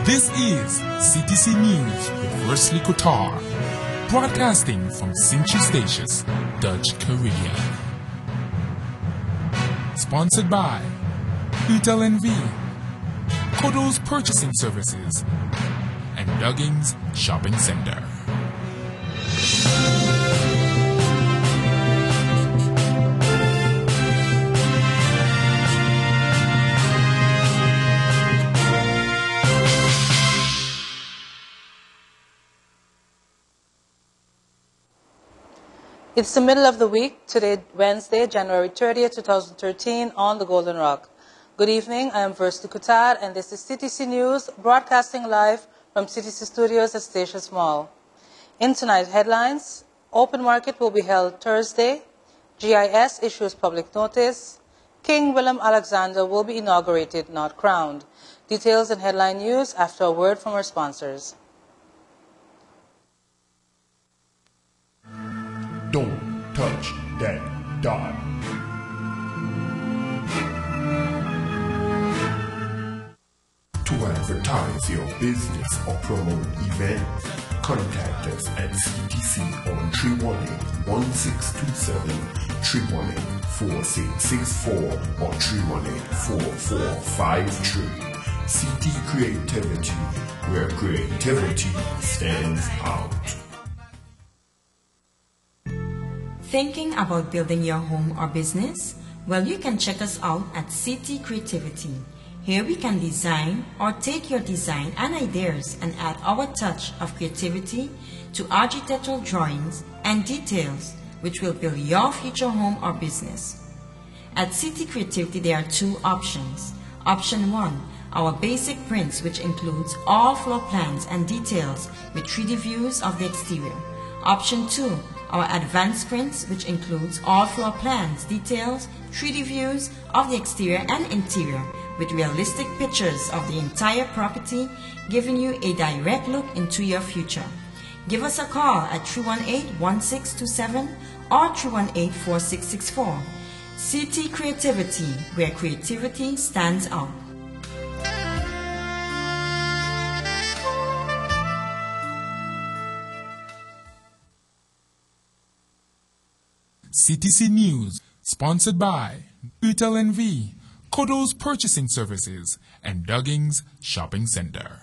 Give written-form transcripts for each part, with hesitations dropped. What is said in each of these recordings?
This is CTC News with Wesley Kotar, broadcasting from Sint-Eustatius, Dutch Caribbean. Sponsored by Hotel NV, Kodo's Purchasing Services, and Duggins Shopping Center. It's the middle of the week, today Wednesday, January 30th, 2013, on the Golden Rock. Good evening, I am Wesley Kotar, and this is CTC News, broadcasting live from CTC Studios at Statius Mall. In tonight's headlines, open market will be held Thursday, GIS issues public notice, King Willem Alexander will be inaugurated, not crowned. Details and headline news after a word from our sponsors. Don't touch that dot. To advertise your business or promote events, contact us at CTC on 318-1627, 318-4664, or 318-4453. CT Creativity, where creativity stands out. Thinking about building your home or business? Well, you can check us out at CT Creativity. Here we can design or take your design and ideas and add our touch of creativity to architectural drawings and details which will build your future home or business. At CT Creativity there are two options. Option 1, our basic prints, which includes all floor plans and details with 3D views of the exterior. Option 2, our advanced prints, which includes all floor plans, details, 3D views of the exterior and interior with realistic pictures of the entire property, giving you a direct look into your future. Give us a call at 318-1627 or 318-4664. CT Creativity, where creativity stands out. CTC News, sponsored by Hotel NV, Kodo's Purchasing Services, and Duggins Shopping Center.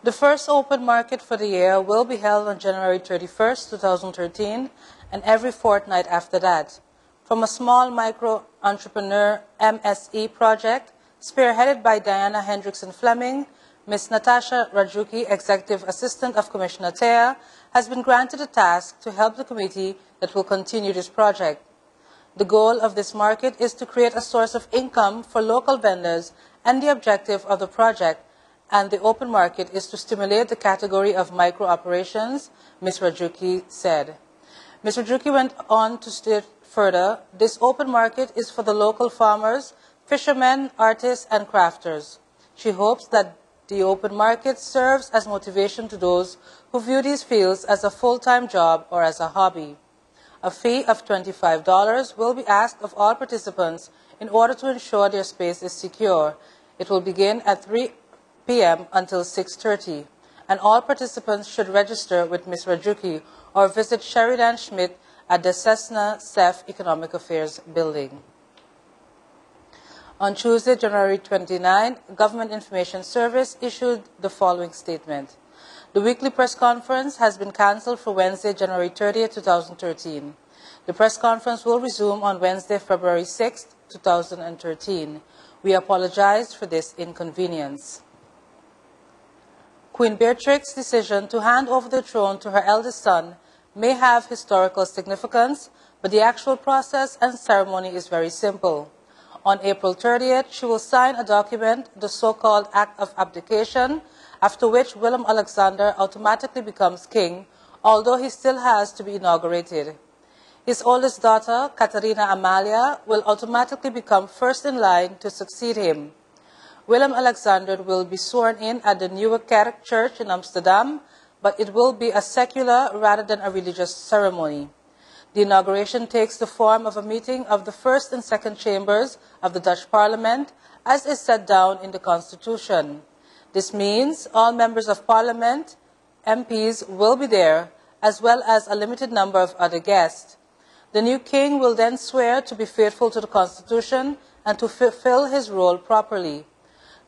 The first open market for the year will be held on January 31st, 2013, and every fortnight after that. From a small micro-entrepreneur MSE project, spearheaded by Diana Hendrickson Fleming, Ms. Natasha Rajuki, Executive Assistant of Commissioner Tea, has been granted a task to help the committee that will continue this project. The goal of this market is to create a source of income for local vendors, and the objective of the project and the open market is to stimulate the category of micro-operations, Ms. Rajuki said. Ms. Rajuki went on to state further, this open market is for the local farmers, fishermen, artists, and crafters. She hopes that the open market serves as motivation to those who view these fields as a full-time job or as a hobby. A fee of $25 will be asked of all participants in order to ensure their space is secure. It will begin at 3 p.m. until 6:30, and all participants should register with Ms. Rajuki or visit Sheridan Schmidt at the Cessna CEF Economic Affairs Building. On Tuesday, January 29, Government Information Service issued the following statement. The weekly press conference has been cancelled for Wednesday, January 30, 2013. The press conference will resume on Wednesday, February 6, 2013. We apologize for this inconvenience. Queen Beatrix's decision to hand over the throne to her eldest son may have historical significance, but the actual process and ceremony is very simple. On April 30th, she will sign a document, the so-called Act of Abdication, after which Willem Alexander automatically becomes king, although he still has to be inaugurated. His oldest daughter, Catharina Amalia, will automatically become first in line to succeed him. Willem Alexander will be sworn in at the Nieuwe Kerk Church in Amsterdam, but it will be a secular rather than a religious ceremony. The inauguration takes the form of a meeting of the first and second chambers of the Dutch Parliament as is set down in the Constitution. This means all members of Parliament, MPs, will be there, as well as a limited number of other guests. The new king will then swear to be faithful to the Constitution and to fulfill his role properly.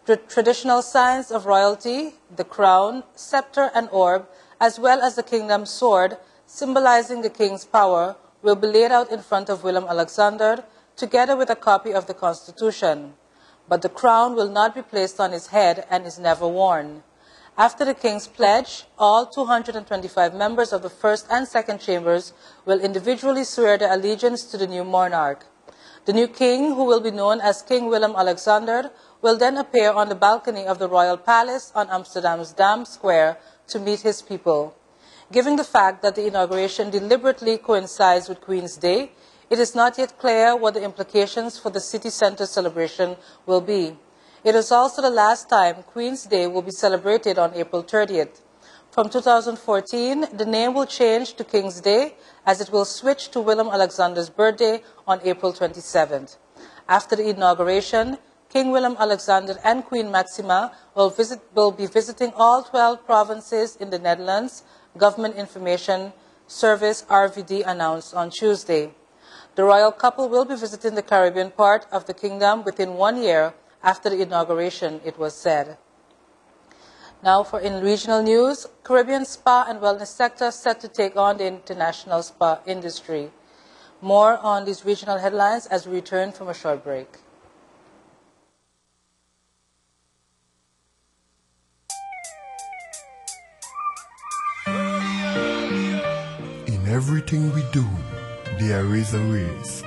The traditional signs of royalty, the crown, scepter, and orb, as well as the kingdom's sword, symbolizing the king's power, will be laid out in front of Willem Alexander, together with a copy of the Constitution. But the crown will not be placed on his head and is never worn. After the king's pledge, all 225 members of the first and second chambers will individually swear their allegiance to the new monarch. The new king, who will be known as King Willem Alexander, will then appear on the balcony of the Royal Palace on Amsterdam's Dam Square to meet his people. Given the fact that the inauguration deliberately coincides with Queen's Day, it is not yet clear what the implications for the city center celebration will be. It is also the last time Queen's Day will be celebrated on April 30th. From 2014, the name will change to King's Day, as it will switch to Willem Alexander's birthday on April 27th. After the inauguration, King Willem Alexander and Queen Maxima will be visiting all 12 provinces in the Netherlands, Government Information Service RVD announced on Tuesday. The royal couple will be visiting the Caribbean part of the kingdom within 1 year after the inauguration, it was said. Now in regional news, Caribbean spa and wellness sector set to take on the international spa industry. More on these regional headlines as we return from a short break. In everything we do, there is a risk,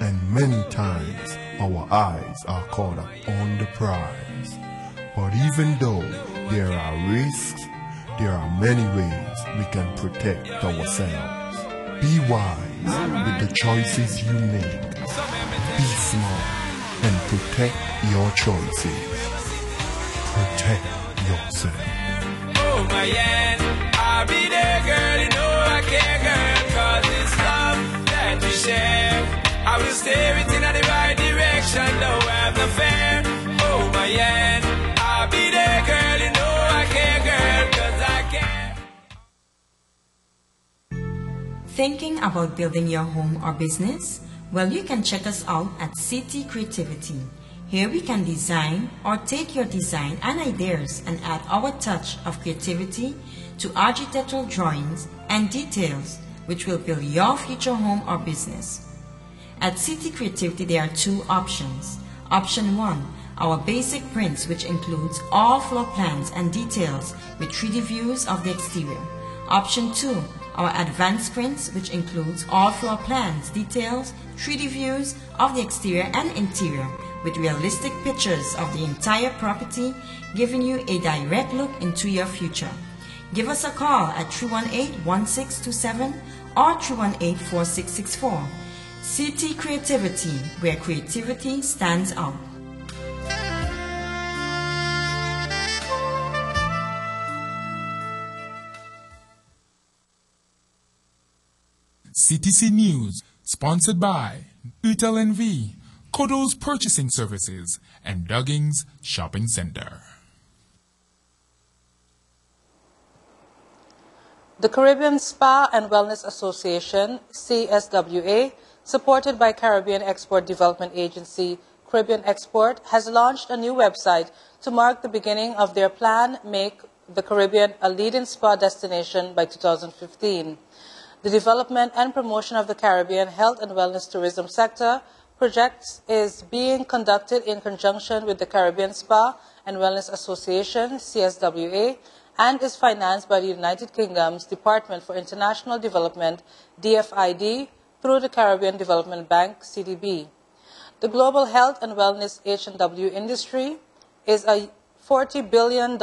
and many times our eyes are caught up on the prize. But even though there are risks, there are many ways we can protect ourselves. Be wise with the choices you make. Be smart and protect your choices. Protect yourself. Oh my yeah, I'll be there, girl, you know I care, girl, 'cause it's love that we share. I will steer it in the right direction, no have no fear. Oh my yeah, I'll be there, girl, you know I care, girl, 'cause I care. Thinking about building your home or business? Well, you can check us out at CT Creativity. Here we can design or take your design and ideas and add our touch of creativity to architectural drawings and details which will build your future home or business. At CT Creativity there are two options. Option 1, our basic prints, which includes all floor plans and details with 3D views of the exterior. Option 2, our advanced prints, which includes all floor plans, details, 3D views of the exterior and interior with realistic pictures of the entire property, giving you a direct look into your future. Give us a call at 318-1627 or 318-4664. CT Creativity, where creativity stands out. CTC News, sponsored by Beetle NV, Kodo's Purchasing Services, and Duggins Shopping Center. The Caribbean Spa and Wellness Association, CSWA, supported by Caribbean Export Development Agency, Caribbean Export, has launched a new website to mark the beginning of their plan Make the Caribbean a Leading Spa Destination by 2015. The development and promotion of the Caribbean health and wellness tourism sector project is being conducted in conjunction with the Caribbean Spa and Wellness Association, CSWA, and is financed by the United Kingdom's Department for International Development, DFID, through the Caribbean Development Bank, CDB. The global health and wellness H&W industry is a $40 billion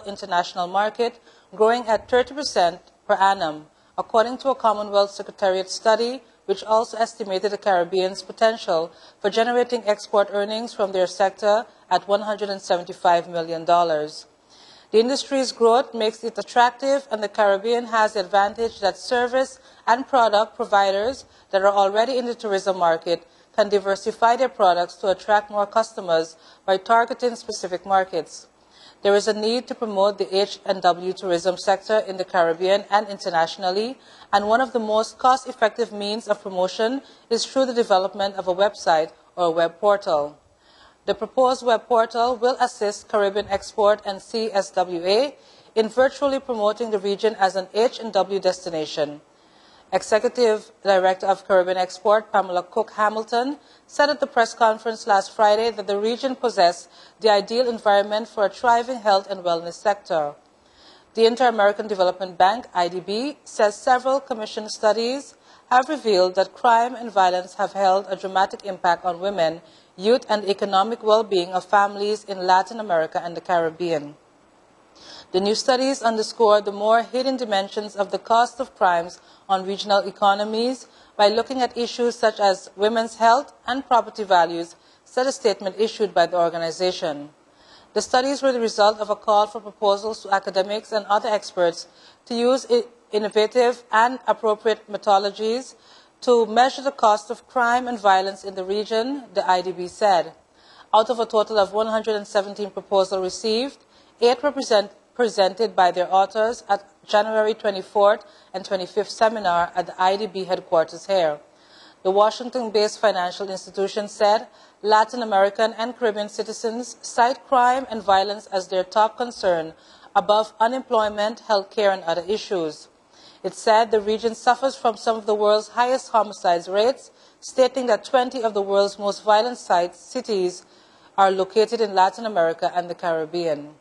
international market growing at 30% per annum, according to a Commonwealth Secretariat study which also estimated the Caribbean's potential for generating export earnings from their sector at $175 million. The industry's growth makes it attractive, and the Caribbean has the advantage that service and product providers that are already in the tourism market can diversify their products to attract more customers by targeting specific markets. There is a need to promote the H&W tourism sector in the Caribbean and internationally, and one of the most cost-effective means of promotion is through the development of a website or a web portal. The proposed web portal will assist Caribbean Export and CSWA in virtually promoting the region as an H&W destination. Executive Director of Caribbean Export, Pamela Cook Hamilton, said at the press conference last Friday that the region possessed the ideal environment for a thriving health and wellness sector. The Inter-American Development Bank, IDB, says several commissioned studies have revealed that crime and violence have held a dramatic impact on women, youth, and economic well-being of families in Latin America and the Caribbean. The new studies underscore the more hidden dimensions of the cost of crimes on regional economies by looking at issues such as women's health and property values, said a statement issued by the organization. The studies were the result of a call for proposals to academics and other experts to use innovative and appropriate methodologies to measure the cost of crime and violence in the region, the IDB said. Out of a total of 117 proposals received, 8 were presented by their authors at January 24th and 25th seminar at the IDB headquarters here. The Washington-based financial institution said Latin American and Caribbean citizens cite crime and violence as their top concern above unemployment, healthcare, and other issues. It said the region suffers from some of the world's highest homicide rates, stating that 20 of the world's most violent cities are located in Latin America and the Caribbean.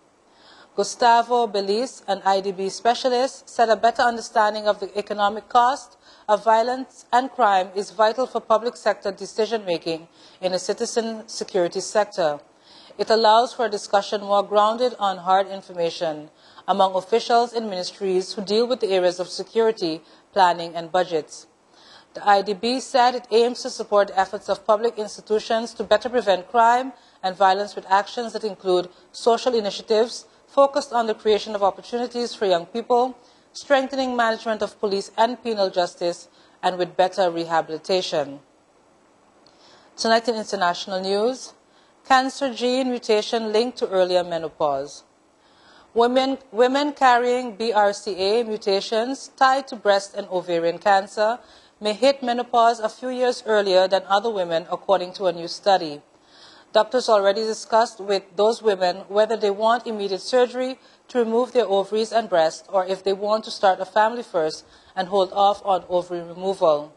Gustavo Beliz, an IDB specialist, said a better understanding of the economic cost of violence and crime is vital for public sector decision-making in the citizen security sector. It allows for a discussion more grounded on hard information among officials in ministries who deal with the areas of security, planning, and budgets. The IDB said it aims to support the efforts of public institutions to better prevent crime and violence with actions that include social initiatives focused on the creation of opportunities for young people, strengthening management of police and penal justice, and with better rehabilitation. Tonight in international news, cancer gene mutation linked to earlier menopause. Women carrying BRCA mutations tied to breast and ovarian cancer may hit menopause a few years earlier than other women, according to a new study. Doctors already discussed with those women whether they want immediate surgery to remove their ovaries and breast, or if they want to start a family first and hold off on ovary removal.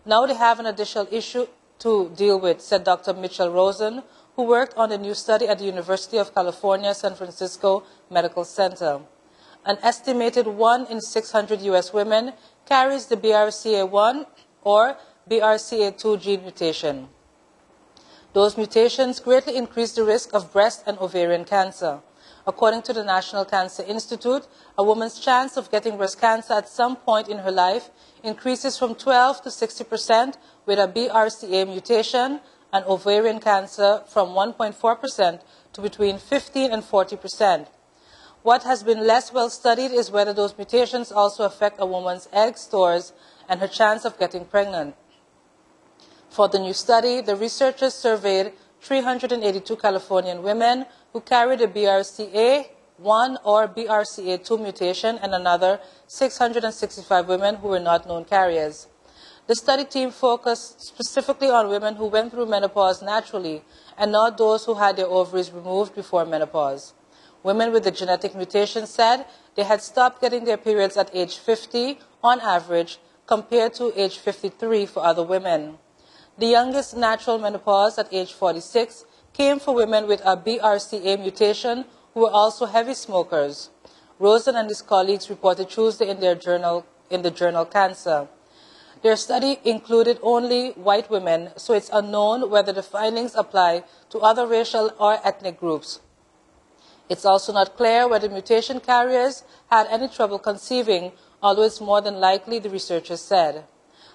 Now they have an additional issue to deal with, said Dr. Mitchell Rosen, who worked on the new study at the University of California, San Francisco Medical Center. An estimated 1 in 600 U.S. women carries the BRCA1 or BRCA2 gene mutation. Those mutations greatly increase the risk of breast and ovarian cancer. According to the National Cancer Institute, a woman's chance of getting breast cancer at some point in her life increases from 12 to 60% with a BRCA mutation, and ovarian cancer from 1.4% to between 15 and 40%. What has been less well studied is whether those mutations also affect a woman's egg stores and her chance of getting pregnant. For the new study, the researchers surveyed 382 Californian women who carried a BRCA1 or BRCA2 mutation and another 665 women who were not known carriers. The study team focused specifically on women who went through menopause naturally and not those who had their ovaries removed before menopause. Women with the genetic mutation said they had stopped getting their periods at age 50 on average compared to age 53 for other women. The youngest natural menopause at age 46 came for women with a BRCA mutation who were also heavy smokers. Rosen and his colleagues reported Tuesday in the journal Cancer. Their study included only white women, so it's unknown whether the findings apply to other racial or ethnic groups. It's also not clear whether mutation carriers had any trouble conceiving, although it's more than likely, the researchers said.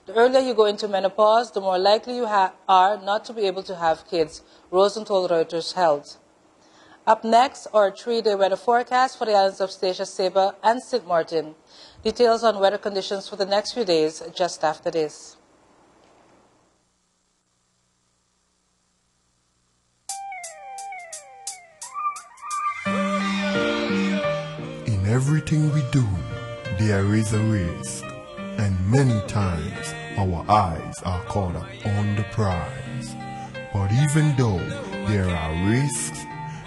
The earlier you go into menopause, the more likely you are not to be able to have kids, Rosen told Reuters Health. Up next, our 3-day weather forecast for the islands of Statia, Saba, and St. Martin. Details on weather conditions for the next few days just after this. everything we do, there is a risk, and many times our eyes are caught up on the prize. But even though there are risks,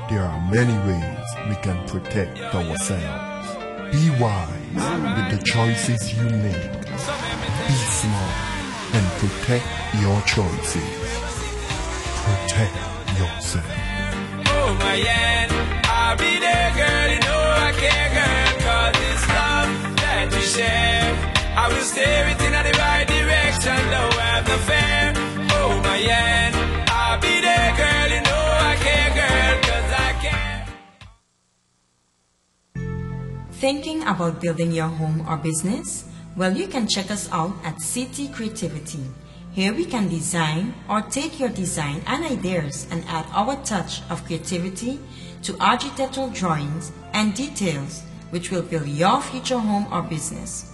there are many ways we can protect ourselves. Be wise with the choices you make. Be smart and protect your choices. Protect yourself. Oh my yeah, I'll be there, girl, you know I care, girl, cause it's love that we share. I will steer it in the right direction, though have no fear. Oh my yeah, I'll be there, girl, you know I care, girl, cause I care. Thinking about building your home or business? Well, you can check us out at CT Creativity. Here we can design or take your design and ideas and add our touch of creativity to architectural drawings and details which will build your future home or business.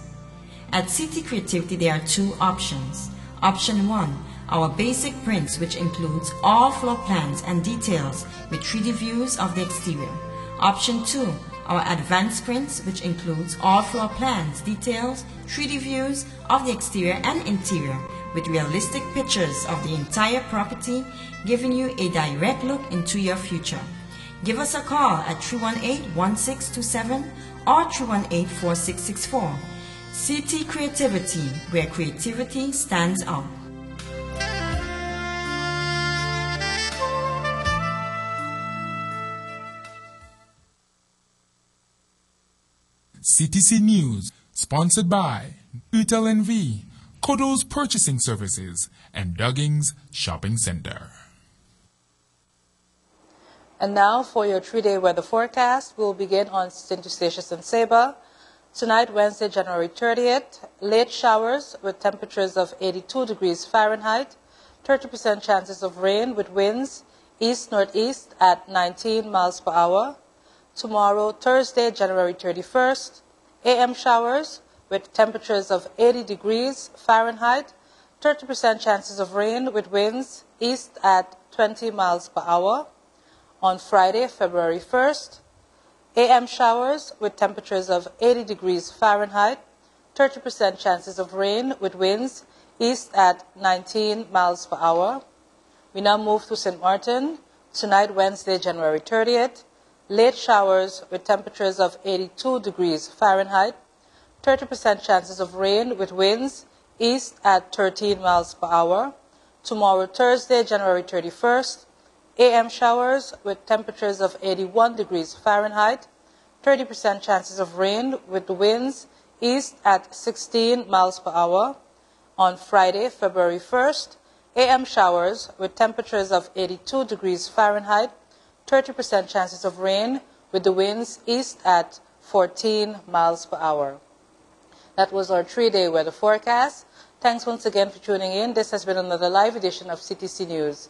At CT Creativity there are two options. Option 1, our basic prints which includes all floor plans and details with 3D views of the exterior. Option 2, our advanced prints which includes all floor plans, details, 3D views of the exterior and interior with realistic pictures of the entire property, giving you a direct look into your future. Give us a call at 318-1627 or 318-4664. CT Creativity, where creativity stands out. CTC News, sponsored by BetelNV, Kodo's Purchasing Services, and Dugging's Shopping Center. And now for your 3-day weather forecast. We'll begin on St. Eustatius and Saba. Tonight, Wednesday, January 30th, late showers with temperatures of 82 degrees Fahrenheit, 30% chances of rain with winds east-northeast at 19 miles per hour. Tomorrow, Thursday, January 31st, AM showers with temperatures of 80 degrees Fahrenheit, 30% chances of rain with winds east at 20 miles per hour. On Friday, February 1st, AM showers with temperatures of 80 degrees Fahrenheit, 30% chances of rain with winds east at 19 miles per hour. We now move to St. Martin. Tonight, Wednesday, January 30th, late showers with temperatures of 82 degrees Fahrenheit, 30% chances of rain with winds east at 13 miles per hour. Tomorrow, Thursday, January 31st, AM showers with temperatures of 81 degrees Fahrenheit, 30% chances of rain with winds east at 16 miles per hour. On Friday, February 1st, AM showers with temperatures of 82 degrees Fahrenheit, 30% chances of rain with the winds east at 14 miles per hour. That was our 3-day weather forecast. Thanks once again for tuning in. This has been another live edition of CTC News.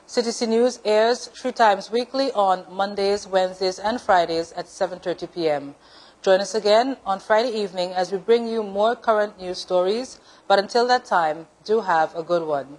CTC News airs 3 times weekly on Mondays, Wednesdays, and Fridays at 7:30 p.m. Join us again on Friday evening as we bring you more current news stories. But until that time, do have a good one.